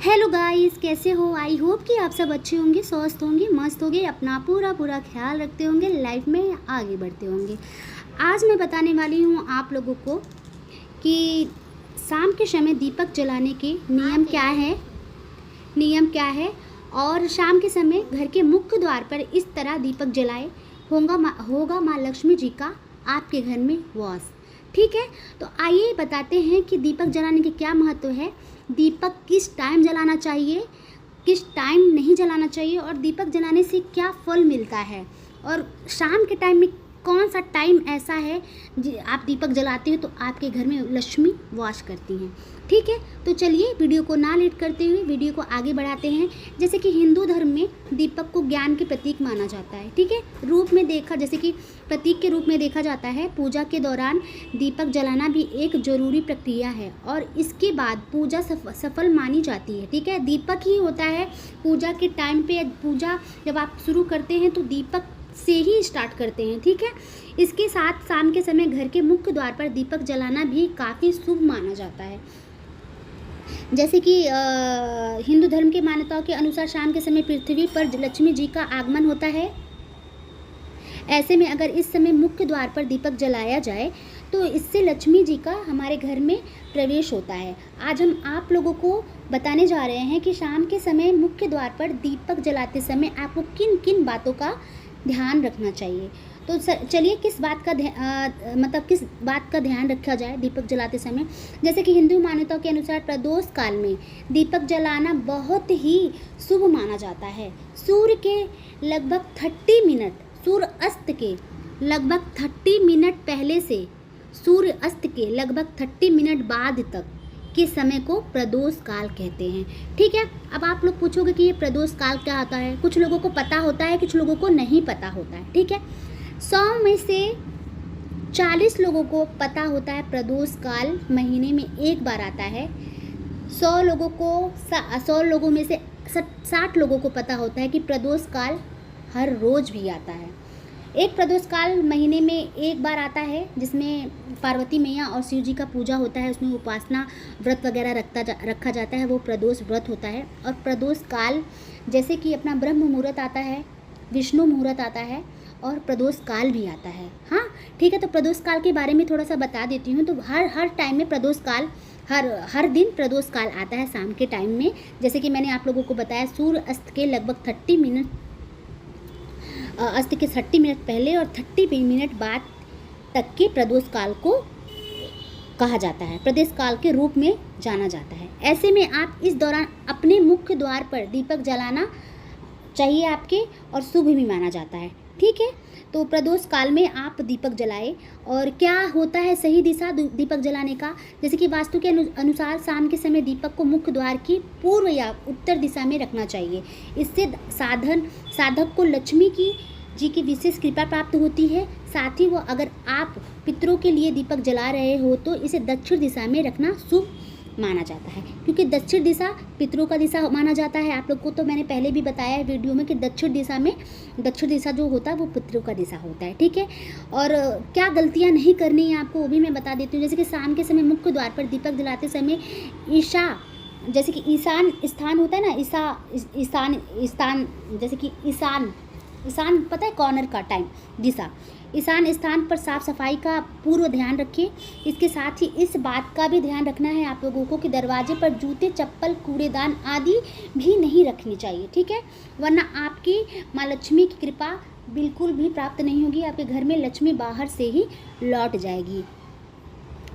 Hello guys, कैसे हो? I hope कि आप सब अच्छे होंगे, स्वस्थ होंगे, मस्त होंगे, अपना पूरा पूरा ख्याल रखते होंगे, लाइफ में आगे बढ़ते होंगे। आज मैं बताने वाली हूँ आप लोगों को कि शाम के समय दीपक जलाने के नियम क्या है और शाम के समय घर के मुख्य द्वार पर इस तरह दीपक जलाए होगा माँ लक्ष्मी जी का आपके घर में वास। ठीक है, तो आइए बताते हैं कि दीपक जलाने के क्या महत्व है, दीपक किस टाइम जलाना चाहिए, किस टाइम नहीं जलाना चाहिए और दीपक जलाने से क्या फल मिलता है और शाम के टाइम में कौन सा टाइम ऐसा है आप दीपक जलाते हो तो आपके घर में लक्ष्मी वास करती हैं। ठीक है, तो चलिए वीडियो को ना लेट करते हुए वीडियो को आगे बढ़ाते हैं। जैसे कि हिंदू धर्म में दीपक को ज्ञान के प्रतीक माना जाता है। ठीक है, जैसे कि प्रतीक के रूप में देखा जाता है। पूजा के दौरान दीपक जलाना भी एक जरूरी प्रक्रिया है और इसके बाद पूजा सफल मानी जाती है। ठीक है, दीपक ही होता है पूजा के टाइम पे। पूजा जब आप शुरू करते हैं तो दीपक से ही स्टार्ट करते हैं। ठीक है, इसके साथ शाम के समय घर के मुख्य द्वार पर दीपक जलाना भी काफ़ी शुभ माना जाता है। जैसे कि हिंदू धर्म की मान्यताओं के अनुसार शाम के समय पृथ्वी पर लक्ष्मी जी का आगमन होता है। ऐसे में अगर इस समय मुख्य द्वार पर दीपक जलाया जाए तो इससे लक्ष्मी जी का हमारे घर में प्रवेश होता है। आज हम आप लोगों को बताने जा रहे हैं कि शाम के समय मुख्य द्वार पर दीपक जलाते समय आपको किन किन बातों का ध्यान रखना चाहिए। तो चलिए किस बात का ध्यान रखा जाए दीपक जलाते समय। जैसे कि हिंदू मान्यताओं के अनुसार प्रदोष काल में दीपक जलाना बहुत ही शुभ माना जाता है। सूर्य अस्त के लगभग 30 मिनट पहले से सूर्य अस्त के लगभग 30 मिनट बाद तक के समय को प्रदोष काल कहते हैं। ठीक है, अब आप लोग पूछोगे कि ये प्रदोष काल क्या होता है। कुछ लोगों को पता होता है, कुछ लोगों को नहीं पता होता है। ठीक है, 100 में से 40 लोगों को पता होता है प्रदोष काल महीने में एक बार आता है। 100 लोगों में से 60 लोगों को पता होता है कि प्रदोष काल हर रोज़ भी आता है। एक प्रदोष काल महीने में एक बार आता है जिसमें पार्वती मैया और शिव जी का पूजा होता है। उसमें उपासना व्रत वगैरह रखा जाता है, वो प्रदोष व्रत होता है। और प्रदोष काल जैसे कि अपना ब्रह्म मुहूर्त आता है, विष्णु मुहूर्त आता है और प्रदोष काल भी आता है। हाँ ठीक है, तो प्रदोष काल के बारे में थोड़ा सा बता देती हूँ। तो हर टाइम में प्रदोष काल हर दिन प्रदोष काल आता है शाम के टाइम में। जैसे कि मैंने आप लोगों को बताया, सूर्य अस्त के लगभग 30 मिनट पहले और 30 मिनट बाद तक के प्रदोष काल को कहा जाता है, प्रदोष काल के रूप में जाना जाता है। ऐसे में आप इस दौरान अपने मुख्य द्वार पर दीपक जलाना चाहिए आपके और शुभ भी माना जाता है। ठीक है, तो प्रदोष काल में आप दीपक जलाए। और क्या होता है सही दिशा दीपक जलाने का। जैसे कि वास्तु के अनुसार शाम के समय दीपक को मुख्य द्वार की पूर्व या उत्तर दिशा में रखना चाहिए। इससे साधक को लक्ष्मी जी की विशेष कृपा प्राप्त होती है। साथ ही वो अगर आप पितरों के लिए दीपक जला रहे हो तो इसे दक्षिण दिशा में रखना शुभ माना जाता है, क्योंकि दक्षिण दिशा पितरों का दिशा माना जाता है। आप लोग को तो मैंने पहले भी बताया है वीडियो में कि दक्षिण दिशा जो होता है वो पितरों का दिशा होता है। ठीक है, और क्या गलतियां नहीं करनी है आपको वो भी मैं बता देती हूँ। जैसे कि शाम के समय मुख्य द्वार पर दीपक जलाते समय जैसे कि ईशान स्थान होता है ना, जैसे कि ईशान पता है, कॉर्नर का टाइम दिशा, ईशान स्थान पर साफ सफाई का पूर्व ध्यान रखिए। इसके साथ ही इस बात का भी ध्यान रखना है आप लोगों को कि दरवाजे पर जूते, चप्पल, कूड़ेदान आदि भी नहीं रखनी चाहिए। ठीक है, वरना आपकी माँ लक्ष्मी की कृपा बिल्कुल भी प्राप्त नहीं होगी, आपके घर में लक्ष्मी बाहर से ही लौट जाएगी।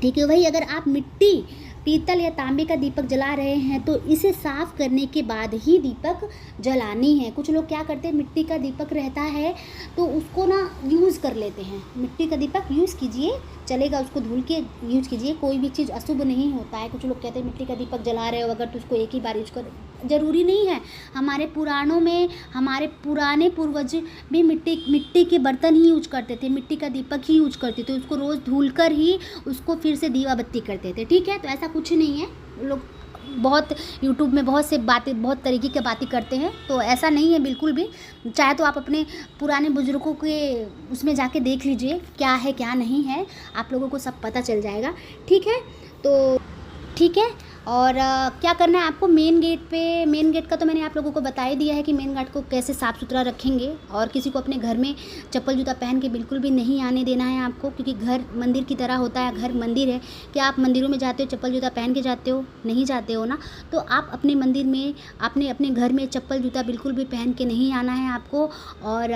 ठीक है, वही अगर आप मिट्टी, पीतल या तांबे का दीपक जला रहे हैं तो इसे साफ करने के बाद ही दीपक जलानी है। कुछ लोग क्या करते हैं, मिट्टी का दीपक रहता है तो उसको ना यूज़ कर लेते हैं। मिट्टी का दीपक यूज़ कीजिए, चलेगा, उसको धुल के यूज़ कीजिए, कोई भी चीज़ अशुभ नहीं होता है। कुछ लोग कहते हैं मिट्टी का दीपक जला रहे हो अगर तो उसको एक ही बार यूज कर, ज़रूरी नहीं है। हमारे पुराणों में हमारे पुराने पूर्वज भी मिट्टी के बर्तन ही यूज करते थे, मिट्टी का दीपक ही यूज करते थे, उसको रोज़ धुल कर ही उसको फिर से दीवा बत्ती करते थे। ठीक है, तो ऐसा कुछ नहीं है। लोग बहुत यूट्यूब में बहुत तरीके की बातें करते हैं, तो ऐसा नहीं है बिल्कुल भी। चाहे तो आप अपने पुराने बुजुर्गों के उसमें जाके देख लीजिए क्या है क्या नहीं है, आप लोगों को सब पता चल जाएगा। ठीक है, तो ठीक है, और क्या करना है आपको, मेन गेट का तो मैंने आप लोगों को बता ही दिया है कि मेन गेट को कैसे साफ़ सुथरा रखेंगे। और किसी को अपने घर में चप्पल जूता पहन के बिल्कुल भी नहीं आने देना है आपको, क्योंकि घर मंदिर की तरह होता है। घर मंदिर है। क्या आप मंदिरों में जाते हो चप्पल जूता पहन के जाते हो? नहीं जाते हो ना। तो आप अपने मंदिर में अपने घर में चप्पल जूता बिल्कुल भी पहन के नहीं आना है आपको, और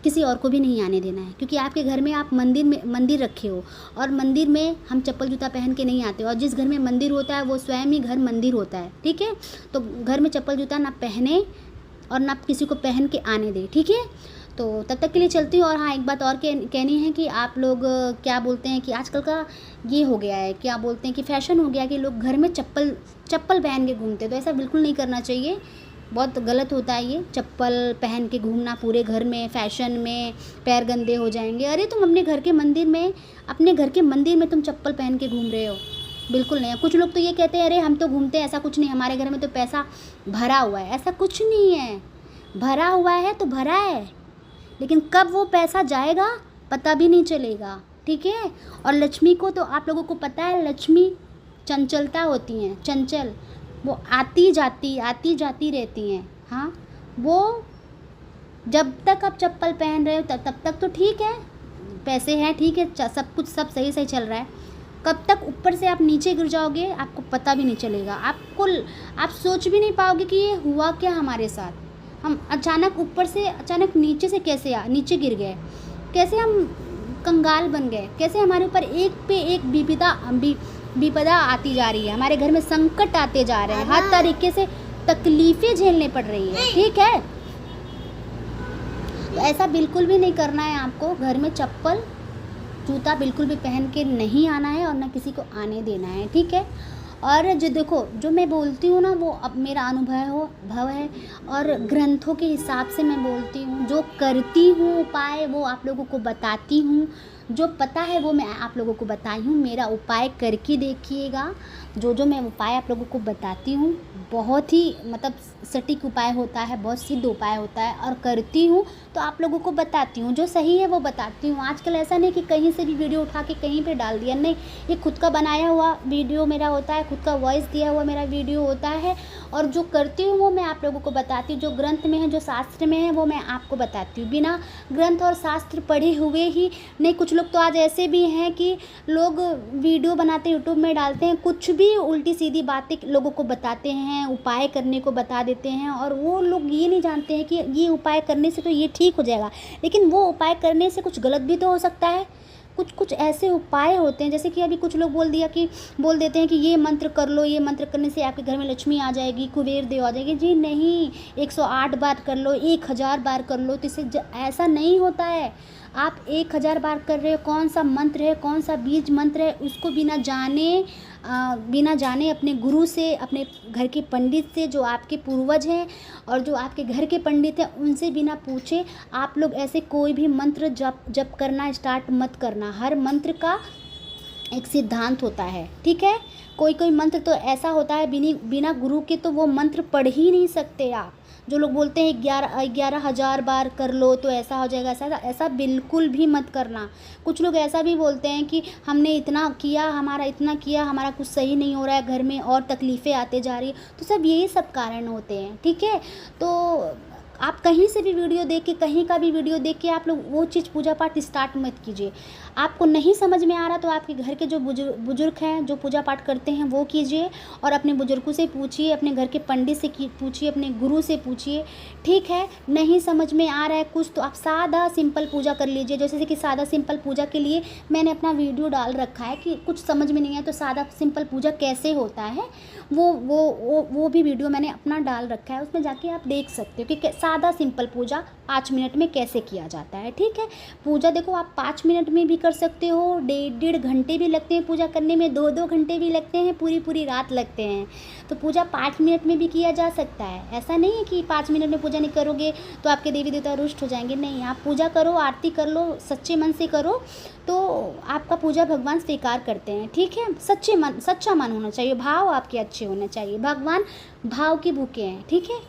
किसी और को भी नहीं आने देना है, क्योंकि आपके घर में आप मंदिर रखे हो, और मंदिर में हम चप्पल जूता पहन के नहीं आते हो। और जिस घर में मंदिर होता है वो स्वयं ही घर मंदिर होता है, ठीक है। तो घर में चप्पल जूता ना पहने और ना किसी को पहन के आने दे, ठीक है। तो तब तक के लिए चलती हूँ। और हाँ, एक बात और कहनी है कि आप लोग क्या बोलते हैं कि आजकल का ये हो गया है, क्या बोलते हैं कि फैशन हो गया कि लोग घर में चप्पल पहन के घूमते हैं। तो ऐसा बिल्कुल नहीं करना चाहिए, बहुत गलत होता है ये चप्पल पहन के घूमना पूरे घर में, फैशन में, पैर गंदे हो जाएंगे। अरे तुम अपने घर के मंदिर में तुम चप्पल पहन के घूम रहे हो, बिल्कुल नहीं। कुछ लोग तो ये कहते हैं अरे हम तो घूमते हैं, ऐसा कुछ नहीं, हमारे घर में तो पैसा भरा हुआ है। ऐसा कुछ नहीं है, भरा हुआ है तो भरा है, लेकिन कब वो पैसा जाएगा पता भी नहीं चलेगा, ठीक है। और लक्ष्मी को तो आप लोगों को पता है, लक्ष्मी चंचलता होती हैं, चंचल, वो आती जाती रहती हैं। हाँ, वो जब तक आप चप्पल पहन रहे हो तब तक तो ठीक है, पैसे हैं, ठीक है, सब कुछ सब सही सही चल रहा है। कब तक ऊपर से आप नीचे गिर जाओगे आपको पता भी नहीं चलेगा। आप सोच भी नहीं पाओगे कि ये हुआ क्या हमारे साथ। हम अचानक ऊपर से अचानक नीचे से कैसे नीचे गिर गए, कैसे हम कंगाल बन गए, कैसे हमारे ऊपर एक पे एक विपदा आती जा रही है, हमारे घर में संकट आते जा रहे हैं, हर तरीके से तकलीफ़ें झेलने पड़ रही है, ठीक है। तो ऐसा बिल्कुल भी नहीं करना है आपको। घर में चप्पल जूता बिल्कुल भी पहन के नहीं आना है और ना किसी को आने देना है, ठीक है। और जो देखो, जो मैं बोलती हूँ ना वो अब मेरा अनुभव है और ग्रंथों के हिसाब से मैं बोलती हूँ। जो करती हूँ उपाय वो आप लोगों को बताती हूँ, जो पता है वो मैं आप लोगों को बताई हूँ। मेरा उपाय करके देखिएगा। जो मैं उपाय आप लोगों को बताती हूँ बहुत ही मतलब सटीक उपाय होता है, बहुत सिद्ध उपाय होता है, और करती हूँ तो आप लोगों को बताती हूँ। जो सही है वो बताती हूँ। आजकल ऐसा नहीं कि कहीं से भी वीडियो उठा के कहीं पे डाल दिया, नहीं, ये खुद का बनाया हुआ वीडियो मेरा होता है, खुद का वॉइस दिया हुआ मेरा वीडियो होता है। और जो करती हूँ वो मैं आप लोगों को बताती हूँ। जो ग्रंथ में है, जो शास्त्र में है, वो मैं आपको बताती हूँ, बिना ग्रंथ और शास्त्र पढ़े हुए ही नहीं। कुछ लोग तो आज ऐसे भी हैं कि लोग वीडियो बनाते यूट्यूब में डालते हैं, कुछ भी उल्टी सीधी बातें लोगों को बताते हैं, उपाय करने को बता देते हैं, और वो लोग ये नहीं जानते हैं कि ये उपाय करने से तो ये ठीक हो जाएगा, लेकिन वो उपाय करने से कुछ गलत भी तो हो सकता है। कुछ ऐसे उपाय होते हैं, जैसे कि अभी कुछ लोग बोल देते हैं कि ये मंत्र कर लो, ये मंत्र करने से आपके घर में लक्ष्मी आ जाएगी, कुबेर देव आ जाएगी। जी नहीं, 108 बार कर लो, 1000 बार कर लो, तो इससे ऐसा नहीं होता है। आप 1000 बार कर रहे हो, कौन सा मंत्र है, कौन सा बीज मंत्र है, उसको बिना जाने अपने गुरु से, अपने घर के पंडित से, जो आपके पूर्वज हैं और जो आपके घर के पंडित हैं, उनसे बिना पूछे आप लोग ऐसे कोई भी मंत्र जप करना स्टार्ट मत करना। हर मंत्र का एक सिद्धांत होता है, ठीक है। कोई मंत्र तो ऐसा होता है बिना गुरु के तो वो मंत्र पढ़ ही नहीं सकते आप। जो लोग बोलते हैं 11,000 बार कर लो तो ऐसा हो जाएगा, ऐसा बिल्कुल भी मत करना। कुछ लोग ऐसा भी बोलते हैं कि हमने इतना किया, हमारा कुछ सही नहीं हो रहा है, घर में और तकलीफ़ें आते जा रही है। तो सब यही सब कारण होते हैं, ठीक है। तो आप कहीं से भी वीडियो देख के, कहीं का भी वीडियो देख के आप लोग वो चीज़ पूजा पाठ स्टार्ट मत कीजिए। आपको नहीं समझ में आ रहा तो आपके घर के जो बुजुर्ग हैं, जो पूजा पाठ करते हैं, वो कीजिए, और अपने बुजुर्गों से पूछिए, अपने घर के पंडित से पूछिए, अपने गुरु से पूछिए, ठीक है। नहीं समझ में आ रहा है कुछ तो आप सादा सिंपल पूजा कर लीजिए। जैसे कि सादा सिंपल पूजा के लिए मैंने अपना वीडियो डाल रखा है कि कुछ समझ में नहीं है तो सादा सिंपल पूजा कैसे होता है, वो भी वीडियो मैंने अपना डाल रखा है, उसमें जाके आप देख सकते हो कि सादा सिंपल पूजा 5 मिनट में कैसे किया जाता है, ठीक है। पूजा देखो आप 5 मिनट में भी कर सकते हो, 1.5 घंटे भी लगते हैं पूजा करने में, 2 घंटे भी लगते हैं, पूरी रात लगते हैं। तो पूजा 5 मिनट में भी किया जा सकता है। ऐसा नहीं है कि 5 मिनट में पूजा नहीं करोगे तो आपके देवी देवता रुष्ट हो जाएंगे, नहीं। आप पूजा करो, आरती कर लो, सच्चे मन से करो तो आपका पूजा भगवान स्वीकार करते हैं, ठीक है। सच्चा मन होना चाहिए, भाव आपके अच्छे होने चाहिए, भगवान भाव के भूखे हैं, ठीक है।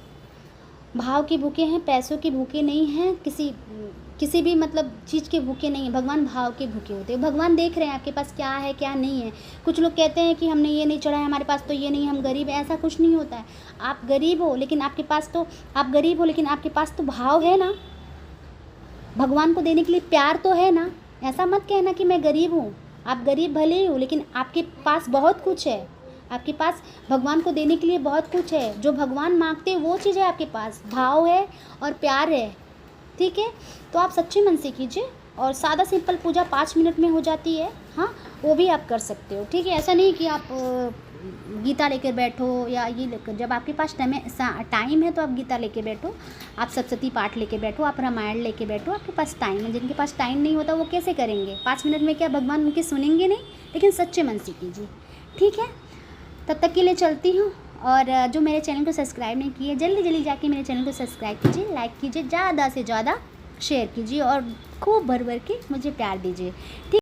भाव के भूखे हैं, पैसों के भूखे नहीं हैं, किसी भी मतलब चीज़ के भूखे नहीं हैं। भगवान भाव के भूखे होते हैं। भगवान देख रहे हैं आपके पास क्या है क्या नहीं है। कुछ लोग कहते हैं कि हमने ये नहीं चढ़ा है, हमारे पास तो ये नहीं, हम गरीब हैं। ऐसा कुछ नहीं होता है। आप गरीब हो लेकिन आपके पास तो भाव है ना, भगवान को देने के लिए प्यार तो है ना। ऐसा मत कहना कि मैं गरीब हूँ। आप गरीब भले ही हो लेकिन आपके पास बहुत कुछ है। आपके पास भगवान को देने के लिए बहुत कुछ है। जो भगवान मांगते हैं वो चीज़ है आपके पास, भाव है और प्यार है। ठीक है, तो आप सच्चे मन से कीजिए और सादा सिंपल पूजा 5 मिनट में हो जाती है। हाँ, वो भी आप कर सकते हो। ठीक है, ऐसा नहीं कि आप गीता लेकर बैठो या ये लेकर, जब आपके पास टाइम है तो आप गीता लेके बैठो, आप सप्तशती पाठ लेके बैठो, आप रामायण लेके बैठो। आपके पास टाइम है। जिनके पास टाइम नहीं होता वो कैसे करेंगे? 5 मिनट में क्या भगवान उनके सुनेंगे नहीं? लेकिन सच्चे मन से कीजिए। ठीक है, तब तक के लिए चलती हूँ। और जो मेरे चैनल को सब्सक्राइब नहीं किए, जल्दी जल्दी जाके मेरे चैनल को सब्सक्राइब कीजिए, लाइक कीजिए, ज़्यादा से ज़्यादा शेयर कीजिए और खूब भर भर के मुझे प्यार दीजिए। ठीक।